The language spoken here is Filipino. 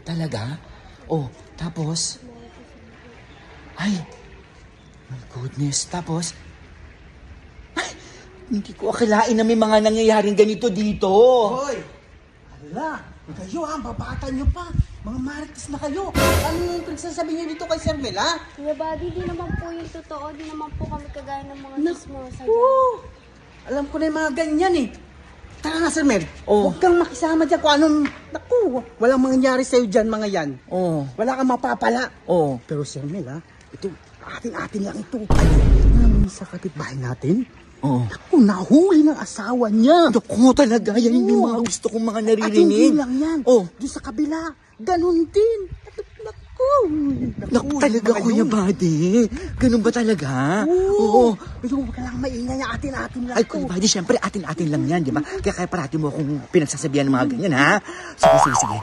Talaga? Oh, tapos? Ay, my goodness. Tapos? Ay, hindi ko akalain na may mga nangyayaring ganito dito. Hoy! Hala, kayo ha, babata nyo pa. Mga marites na kayo. Ano yung pinagsasabi nyo dito kay Sir Mel, ha? Kuya Buddy, di naman po yung totoo. Di naman po kami kagaya ng mga chismosa. Oo! Alam ko na yung mga ganyan eh. Tara na, Sir Mel. Oh. Huwag kang makisama dyan kung anong... Naku, walang mangyayari sa'yo dyan, mga yan. Oh, Wala kang mapapala. oh. Pero Sir Mel, ha? Ito, atin-atin lang ito. Ay, namin sa kapitbahay natin. Oh. Naku, nahuli ng asawa niya. Naku, talaga. Yan yung Oo. mga gusto kong mga At hindi naririnig. lang yan. Oh. Doon sa kabila, ganun din. Naku. Naku, talaga, Kuya Buddy. Ganun ba talaga? Oo. Pero huwag ka lang maingay, atin-atin lang Ay, to. Kuya Buddy, syempre, atin-atin lang yan, di ba? Kaya parati mo akong pinagsasabihan ng mga ganyan, ha? Sige, sige, sige.